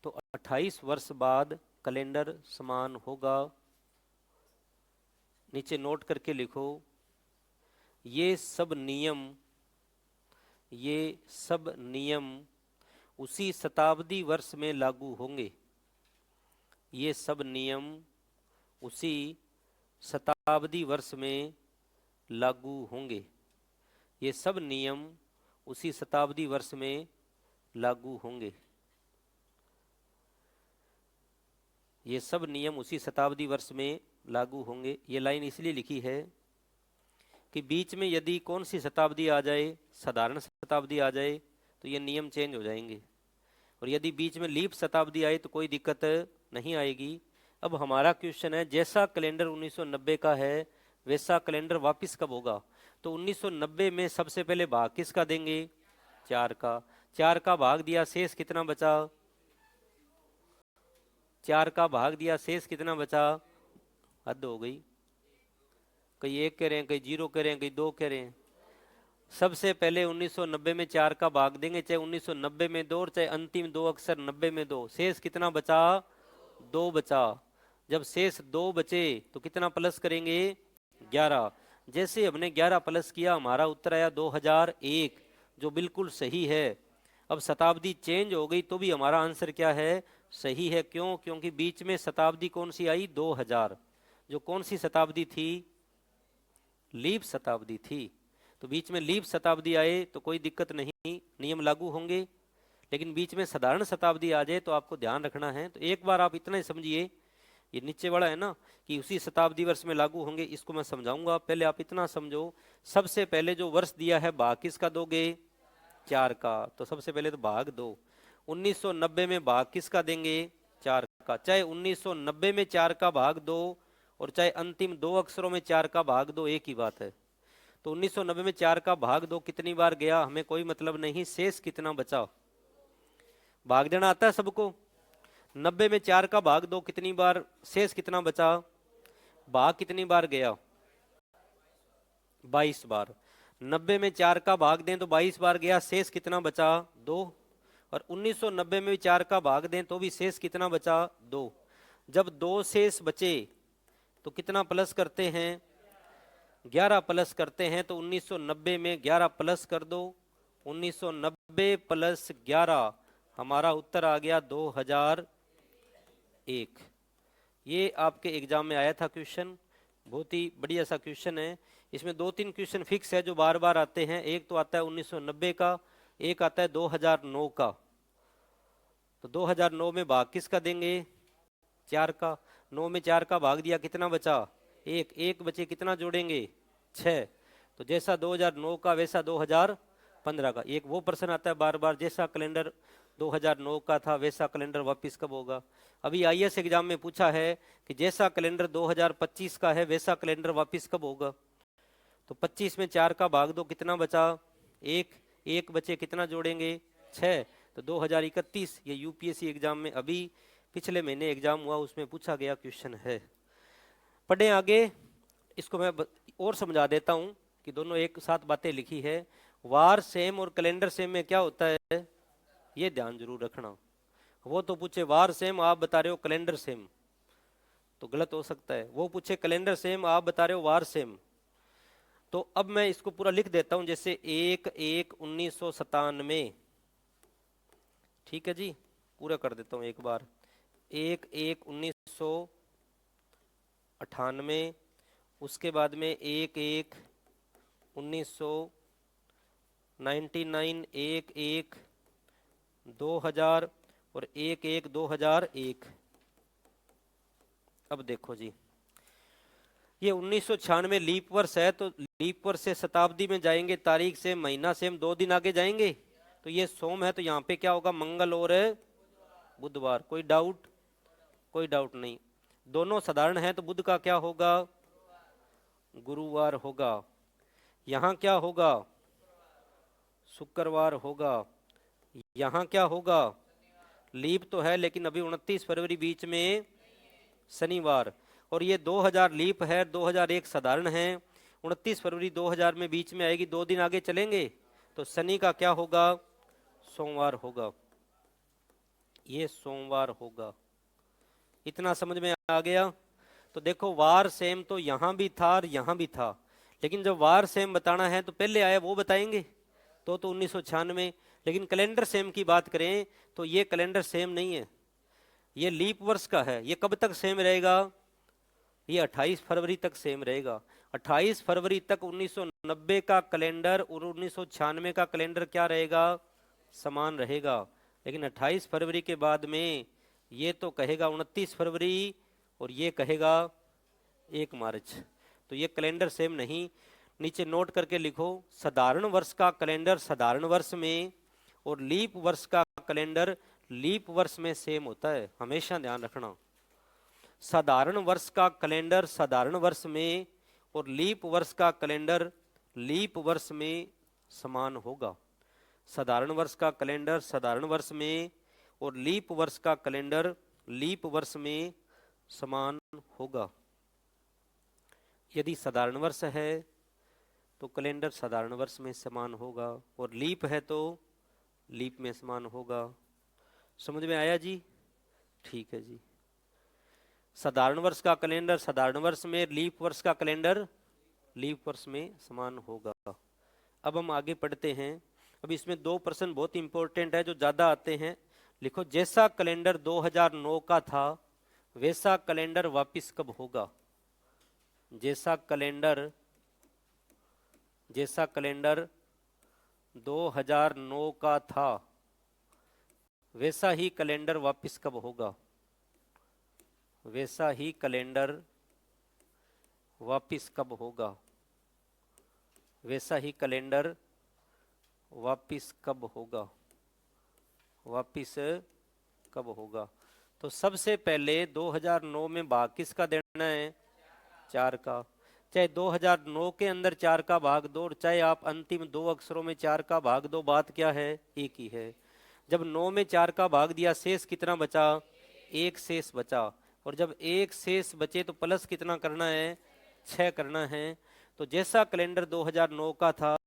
तो 28 वर्ष बाद कैलेंडर समान होगा। नीचे नोट करके लिखो, ये सब नियम उसी शताब्दी वर्ष में लागू होंगे। ये सब नियम उसी शताब्दी वर्ष में लागू होंगे। ये सब नियम उसी शताब्दी वर्ष में लागू होंगे। ये सब नियम उसी शताब्दी वर्ष में लागू होंगे। ये लाइन इसलिए लिखी है कि बीच में यदि कौन सी शताब्दी आ जाए, साधारण शताब्दी आ जाए, तो ये नियम चेंज हो जाएंगे, और यदि बीच में लीप शताब्दी आए तो कोई दिक्कत नहीं आएगी। अब हमारा क्वेश्चन है, जैसा कैलेंडर 1990 का है वैसा कैलेंडर वापस कब होगा? तो 1990 में सबसे पहले भाग किसका देंगे? 4 का। 4 का भाग दिया, शेष कितना बचा? 4 का भाग दिया, शेष कितना बचा? हद हो गई। कई 1 कह रहे हैं, कई 0 कह रहे हैं, कई 2 कह रहे हैं। सबसे पहले 1990 में 4 का भाग देंगे, चाहे 1990 में 2 और चाहे अंतिम 2 अक्षर 90 में 2। शेष कितना बचा? 2 बचा। जब शेष 2 बचे तो कितना प्लस करेंगे? 11। जैसे हमने 11 प्लस किया, हमारा उत्तर आया 2001, जो बिल्कुल सही है। अब शताब्दी चेंज हो गई तो भी हमारा आंसर क्या है? सही है। क्यों? क्योंकि बीच में शताब्दी कौन सी आई? 2000, जो कौन सी शताब्दी थी? लीप शताब्दी थी। तो बीच में लीप शताब्दी आए तो कोई दिक्कत नहीं, नियम लागू होंगे। लेकिन बीच में साधारण शताब्दी आ जाए तो आपको ध्यान रखना है। तो एक बार आप इतना ही समझिए, ये नीचे वाला है ना कि उसी शताब्दी वर्ष में लागू होंगे, इसको मैं समझाऊंगा। पहले आप इतना समझो, सबसे पहले जो वर्ष दिया है भाग किसका दोगे? 4 का। तो सबसे पहले तो भाग दो। 1990 में भाग किसका देंगे? 4 का। चाहे 1990 में 4 का भाग दो और चाहे अंतिम 2 अक्षरों में 4 का भाग दो, एक ही बात है। तो 1990 में 4 का भाग दो कितनी बार गया हमें कोई मतलब नहीं, शेष कितना बचा? भाग देना आता है सबको? 90 में 4 का भाग दो कितनी बार, शेष कितना बचा? भाग कितनी बार गया? 22 बार। 90 में 4 का भाग दें तो 22 बार गया, शेष कितना बचा? 2। और 1990 में 4 का भाग दें तो भी शेष कितना बचा? 2। जब 2 शेष बचे तो कितना प्लस करते हैं? 11 प्लस करते हैं। तो 1990 में 11 प्लस कर दो, 1990 प्लस 11, हमारा उत्तर आ गया 2001। ये आपके एग्जाम में आया था क्वेश्चन, बहुत ही बढ़िया सा क्वेश्चन है। इसमें 2-3 क्वेश्चन फिक्स है जो बार बार आते हैं। एक तो आता है 1990 का, एक आता है 2009 का। तो 2009 में भाग किसका देंगे? 4 का। 9 में 4 का भाग दिया, कितना बचा? 1। 1 बचे, कितना जोड़ेंगे? 6। तो जैसा 2009 का वैसा 2015 का। एक वो प्रश्न आता है बार बार, जैसा कैलेंडर 2009 का था वैसा कैलेंडर वापस कब होगा। अभी आईएएस एग्जाम में पूछा है कि जैसा कैलेंडर 2025 का है वैसा कैलेंडर वापस कब होगा। तो 25 में 4 का भाग दो, कितना बचा? एक बचे, कितना जोड़ेंगे? 6। तो 2031। ये यूपीएससी एग्जाम में अभी पिछले महीने एग्जाम हुआ, उसमें पूछा गया क्वेश्चन है। पढ़े आगे। इसको मैं और समझा देता हूं कि दोनों एक साथ बातें लिखी है। वार सेम और कैलेंडर सेम में क्या होता है, ये ध्यान जरूर रखना। वो तो पूछे वार सेम, आप बता रहे हो कैलेंडर सेम, तो गलत हो सकता है। वो पूछे कैलेंडर सेम, आप बता रहे हो वार सेम। तो अब मैं इसको पूरा लिख देता हूं, जैसे 1/1/1997। ठीक है जी, पूरा कर देता हूं एक बार। 1/1/1998, उसके बाद में 1/1/1999, 1/1/2000 और 1/1/2001। अब देखो जी, ये 1996 लीप वर्ष है, तो लीप वर्ष से शताब्दी में जाएंगे, तारीख से, महीना से हम 2 दिन आगे जाएंगे। तो ये सोम है, तो यहाँ पे क्या होगा? मंगल और बुधवार। कोई डाउट? कोई डाउट नहीं। दोनों साधारण है, तो बुध का क्या होगा? गुरुवार होगा। यहाँ क्या होगा? शुक्रवार होगा। यहाँ क्या होगा? लीप तो है लेकिन अभी 29 फरवरी बीच में शनिवार। और ये 2000 लीप है, 2001 साधारण है। 29 फरवरी 2000 में बीच में आएगी, 2 दिन आगे चलेंगे, तो शनि का क्या होगा? सोमवार होगा। ये सोमवार होगा। इतना समझ में आ गया? तो देखो, वार सेम तो यहां भी था और यहां भी था, लेकिन जब वार सेम बताना है तो पहले आया वो बताएंगे। तो 1996। लेकिन कैलेंडर सेम की बात करें तो ये कैलेंडर सेम नहीं है, ये लीप वर्ष का है। ये कब तक सेम रहेगा? ये 28 फरवरी तक सेम रहेगा। 28 फरवरी तक 1990 का कैलेंडर और 1996 का कैलेंडर क्या रहेगा? समान रहेगा। लेकिन 28 फरवरी के बाद में ये तो कहेगा 29 फरवरी और ये कहेगा 1 मार्च। तो ये कैलेंडर सेम नहीं। नीचे नोट करके लिखो, साधारण वर्ष का कैलेंडर साधारण वर्ष में और लीप वर्ष का कैलेंडर लीप वर्ष में सेम होता है, हमेशा ध्यान रखना। साधारण वर्ष का कैलेंडर साधारण वर्ष में और लीप वर्ष का कैलेंडर लीप वर्ष में समान होगा। साधारण वर्ष का कैलेंडर साधारण वर्ष में और लीप वर्ष का कैलेंडर लीप वर्ष में समान होगा। यदि साधारण वर्ष है तो कैलेंडर साधारण वर्ष में समान होगा, और लीप है तो लीप में समान होगा। समझ में आया जी? ठीक है जी। साधारण वर्ष का कैलेंडर साधारण वर्ष में, लीप वर्ष का कैलेंडर लीप वर्ष में समान होगा। अब हम आगे पढ़ते हैं। अब इसमें 2 प्रश्न बहुत इंपॉर्टेंट है जो ज्यादा आते हैं। लिखो, जैसा कैलेंडर 2009 का था वैसा कैलेंडर वापस कब होगा? जैसा कैलेंडर 2009 का था वैसा ही कैलेंडर वापस कब होगा? वैसा ही कैलेंडर वापस कब होगा? वैसा ही कैलेंडर वापस कब होगा? वापस कब होगा? तो सबसे पहले 2009 में भाग किसका देना है? 4 का। चाहे 2009 के अंदर 4 का भाग दो, और चाहे आप अंतिम 2 अक्षरों में 4 का भाग दो, बात क्या है? एक ही है। जब 9 में 4 का भाग दिया, शेष कितना बचा? 1 शेष बचा। और जब 1 शेष बचे तो प्लस कितना करना है? 6 करना है। तो जैसा कैलेंडर 2009 का था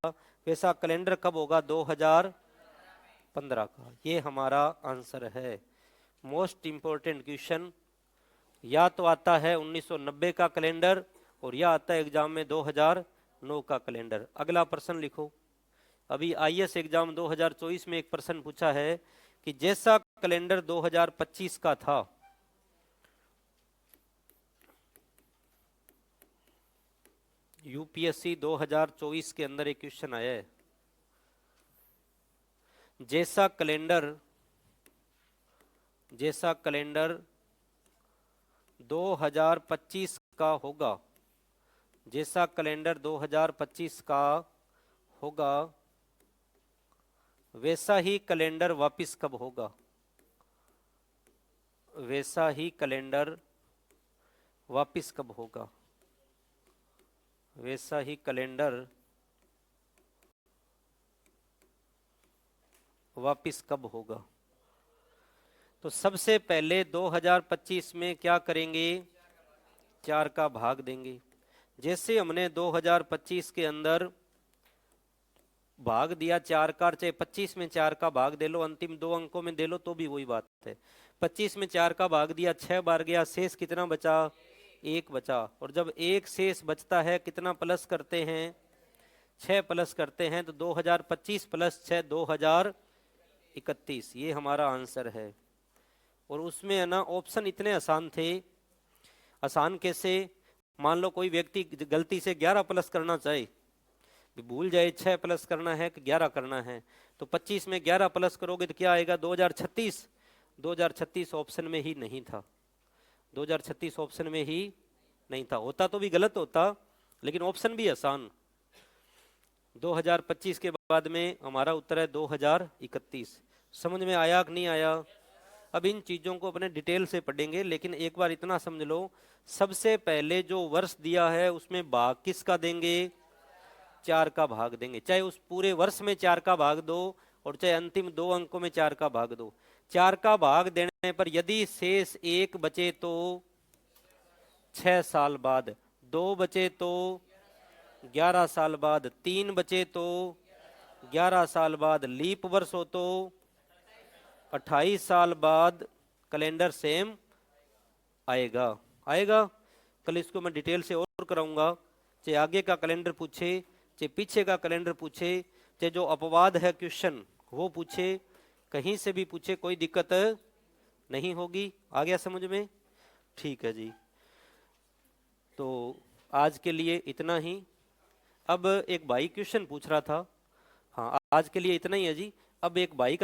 वैसा कैलेंडर कब होगा? 2015 का। ये हमारा आंसर है। Most important question. या तो आता है 1990 का कैलेंडर और या आता है एग्जाम में 2009 का कैलेंडर। अगला प्रश्न लिखो। अभी आईएएस एग्जाम 2024 में एक प्रश्न पूछा है कि जैसा कैलेंडर 2025 का था यूपीएससी 2024 के अंदर एक क्वेश्चन आया है, जैसा कैलेंडर 2025 का होगा जैसा कैलेंडर 2025 का होगा वैसा ही कैलेंडर वापस कब होगा? वैसा ही कैलेंडर वापस कब होगा? वैसा ही कैलेंडर वापस कब होगा? तो सबसे पहले 2025 में क्या करेंगे? 4 का भाग देंगे। जैसे हमने 2025 के अंदर भाग दिया 4 का, चाहे 25 में 4 का भाग दे लो, अंतिम 2 अंकों में दे लो तो भी वही बात है। 25 में 4 का भाग दिया, 6 बार गया, शेष कितना बचा? 1 बचा। और जब एक शेष बचता है कितना प्लस करते हैं? 6 प्लस करते हैं। तो 2025 प्लस 6 2031, ये हमारा आंसर है। और उसमें है ना ऑप्शन इतने आसान थे। आसान कैसे? मान लो कोई व्यक्ति गलती से 11 प्लस करना चाहे, भूल जाए 6 प्लस करना है कि 11 करना है, तो 25 में 11 प्लस करोगे तो क्या आएगा? 2036। 2036 ऑप्शन में ही नहीं था। 2036 ऑप्शन में ही नहीं था। होता तो भी गलत होता, लेकिन ऑप्शन भी आसान। 2025 के बाद में हमारा उत्तर है 2031। समझ में आया कि नहीं आया? अब इन चीजों को अपने डिटेल से पढ़ेंगे, लेकिन एक बार इतना समझ लो, सबसे पहले जो वर्ष दिया है उसमें भाग किसका देंगे? 4 का भाग देंगे। चाहे उस पूरे वर्ष में 4 का भाग दो और चाहे अंतिम 2 अंकों में 4 का भाग दो। 4 का भाग देने पर यदि शेष 1 बचे तो 6 साल बाद, 2 बचे तो 11 साल बाद, 3 बचे तो 11 साल बाद, लीप वर्ष हो तो 28 साल बाद कैलेंडर सेम आएगा। आएगा। कल इसको मैं डिटेल से और कराऊंगा। चाहे आगे का कैलेंडर पूछे, चाहे पीछे का कैलेंडर पूछे, चाहे जो अपवाद है क्वेश्चन वो पूछे, कहीं से भी पूछे, कोई दिक्कत नहीं होगी। आ गया समझ में? ठीक है जी। तो आज के लिए इतना ही। अब एक भाई क्वेश्चन पूछ रहा था। हाँ, आज के लिए इतना ही है जी। अब एक भाई का